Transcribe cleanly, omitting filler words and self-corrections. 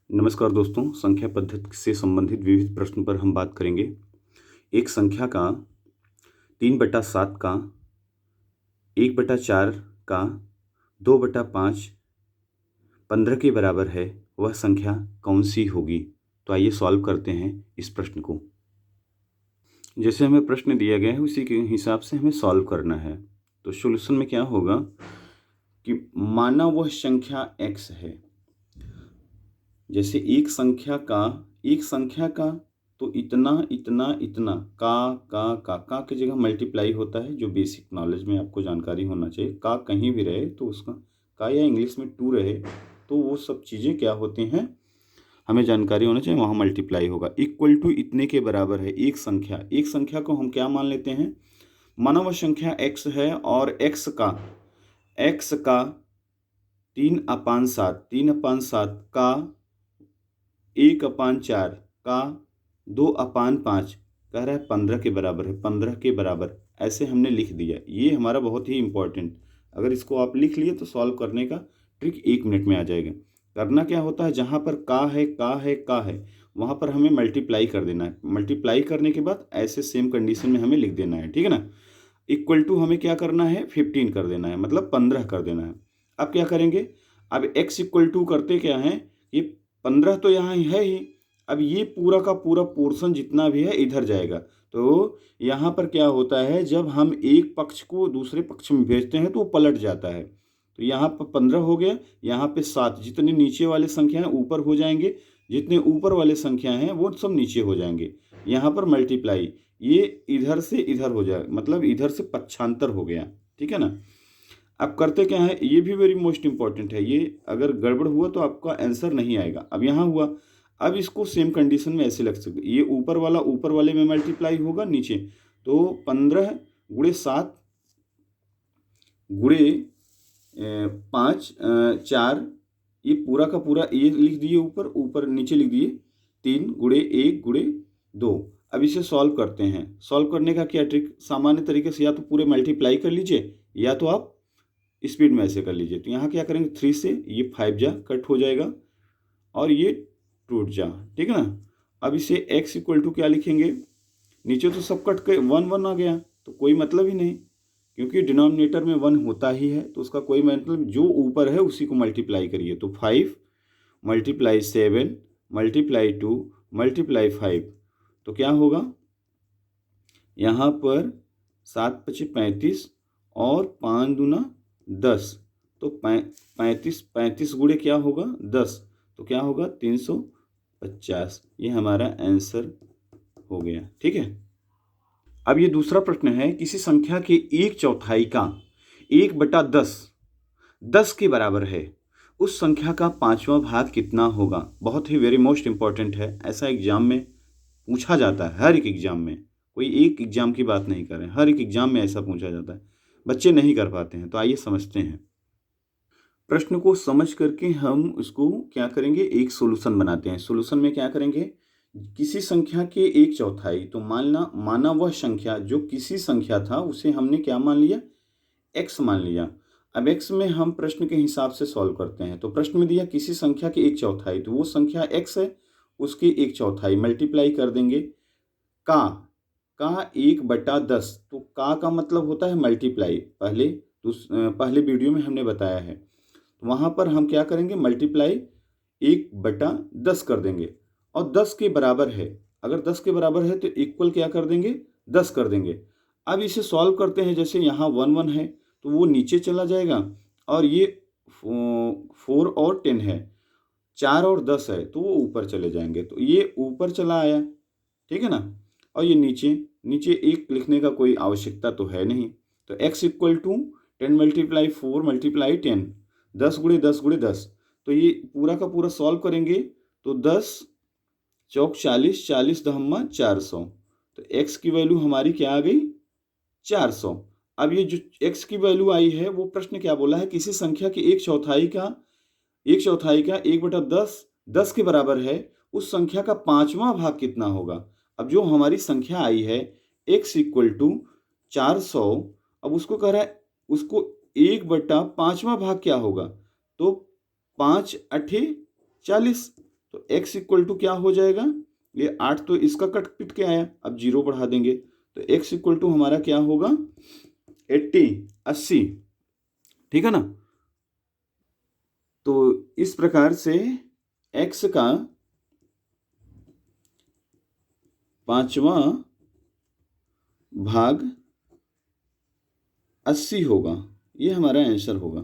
नमस्कार दोस्तों, संख्या पद्धति से संबंधित विविध प्रश्न पर हम बात करेंगे। एक संख्या का 3/7 का 1/4 का 2/5 15 के बराबर है, वह संख्या कौन सी होगी? तो आइए सॉल्व करते हैं इस प्रश्न को। जैसे हमें प्रश्न दिया गया है उसी के हिसाब से हमें सॉल्व करना है। तो सॉल्यूशन में क्या होगा कि माना वह संख्या x है। जैसे एक संख्या का तो इतना इतना इतना का की जगह मल्टीप्लाई होता है, जो बेसिक नॉलेज में आपको जानकारी होना चाहिए। का कहीं भी रहे तो उसका का या इंग्लिश में टू रहे तो वो सब चीज़ें क्या होती हैं, हमें जानकारी होना चाहिए, वहाँ मल्टीप्लाई होगा। इक्वल टू इतने के बराबर है एक संख्या को हम क्या मान लेते हैं, माना वह संख्या x है और x का 3/7 का 1/4 का 2/5 कह रहा है 15 के बराबर है, 15 के बराबर ऐसे हमने लिख दिया। ये हमारा बहुत ही इम्पोर्टेंट, अगर इसको आप लिख लिए तो सॉल्व करने का ट्रिक 1 मिनट में आ जाएगा। करना क्या होता है, जहाँ पर का है वहाँ पर हमें मल्टीप्लाई कर देना है। मल्टीप्लाई करने के बाद ऐसे सेम कंडीशन में हमें लिख देना है, ठीक है ना। इक्वल टू हमें क्या करना है, 15 कर देना है, मतलब 15 कर देना है। अब क्या करेंगे, अब x इक्वल टू करते क्या है, ये 15 तो यहाँ है ही, अब ये पूरा का पूरा पोर्शन जितना भी है इधर जाएगा। तो यहाँ पर क्या होता है, जब हम एक पक्ष को दूसरे पक्ष में भेजते हैं तो वो पलट जाता है। तो यहाँ पर 15 हो गया, यहाँ पे 7, जितने नीचे वाले संख्या हैं ऊपर हो जाएंगे, जितने ऊपर वाले संख्या हैं वो सब नीचे हो जाएंगे। यहाँ पर मल्टीप्लाई, ये इधर से इधर हो जाए, मतलब इधर से पक्षांतर हो गया, ठीक है ना। अब करते क्या है, ये भी वेरी मोस्ट इंपॉर्टेंट है, ये अगर गड़बड़ हुआ तो आपका आंसर नहीं आएगा। अब यहाँ हुआ, अब इसको सेम कंडीशन में ऐसे लग सकते, ये ऊपर वाला ऊपर वाले में मल्टीप्लाई होगा नीचे, तो 15 × 7 × 5 4, ये पूरा का पूरा ये लिख दिए, ऊपर ऊपर नीचे लिख दिए 3 × 1 × 2। अब इसे सॉल्व करते हैं। सॉल्व करने का क्या ट्रिक, सामान्य तरीके से या तो पूरे मल्टीप्लाई कर लीजिए या तो आप स्पीड में ऐसे कर लीजिए। तो यहाँ क्या करेंगे, 3 से ये 5 जा कट हो जाएगा और ये टूट जा, ठीक है ना। अब इसे x इक्वल टू क्या लिखेंगे, नीचे तो सब कट के 1 1 आ गया तो कोई मतलब ही नहीं, क्योंकि डिनोमिनेटर में 1 होता ही है तो उसका कोई मतलब, जो ऊपर है उसी को मल्टीप्लाई करिए। तो 5 × 7 × 2 × 5, तो क्या होगा, यहाँ पर 7 × 5 = 35 और 5 × 2 = 10, तो 35 गुणे क्या होगा 10, तो क्या होगा 350। ये हमारा आंसर हो गया, ठीक है। अब ये दूसरा प्रश्न है, किसी संख्या के 1/4 का 1/10 10 के बराबर है, उस संख्या का 5वां भाग कितना होगा? बहुत ही वेरी मोस्ट इंपॉर्टेंट है, ऐसा एग्जाम में पूछा जाता है, हर एक एग्जाम में, कोई एक एग्जाम की बात नहीं कर रहे हैं, हर एक एग्जाम में ऐसा पूछा जाता है, बच्चे नहीं कर पाते हैं। तो आइए समझते हैं प्रश्न को। समझ करके हम उसको क्या करेंगे, एक सॉल्यूशन बनाते हैं। सॉल्यूशन में क्या करेंगे, किसी संख्या के 1/4, तो माना वह संख्या, जो किसी संख्या था उसे हमने क्या मान लिया, x मान लिया। अब x में हम प्रश्न के हिसाब से सॉल्व करते हैं। तो प्रश्न में दिया किसी संख्या के 1/4, तो वो संख्या x है, उसके 1/4 मल्टीप्लाई कर देंगे का 1/10, तो का मतलब होता है मल्टीप्लाई, पहले वीडियो में हमने बताया है। तो वहाँ पर हम क्या करेंगे, मल्टीप्लाई 1/10 कर देंगे, और 10 के बराबर है, अगर 10 के बराबर है तो इक्वल क्या कर देंगे, 10 कर देंगे। अब इसे सॉल्व करते हैं, जैसे यहाँ 1 1 है तो वो नीचे चला जाएगा, और ये 4 और 10 है, 4 और 10 है तो वो ऊपर चले जाएंगे, तो ये ऊपर चला आया, ठीक है ना। और ये नीचे नीचे एक लिखने का कोई आवश्यकता तो है नहीं। तो x इक्वल टू 10 × 4 × 10, 10 × 10 × 10, तो ये पूरा का पूरा सॉल्व करेंगे तो 10 चौक 40, 40 दहम्मा 400, तो x की वैल्यू हमारी क्या आ गई, 400। अब ये जो x की वैल्यू आई है, वो प्रश्न क्या बोला है, किसी संख्या के 1/4 का 1/10 10 के बराबर है, उस संख्या का 5वां भाग कितना होगा। अब जो हमारी संख्या आई है x इक्वल टू 400, अब उसको कह रहा है उसको 1/5वां भाग क्या होगा, तो 5 × 8 = 40, तो x इक्वल टू क्या हो जाएगा, ये 8 तो इसका कट पिट के आया, अब 0 बढ़ा देंगे तो x इक्वल टू हमारा क्या होगा 80। ठीक है ना। तो इस प्रकार से x का 5वां भाग 80 होगा, ये हमारा आंसर होगा।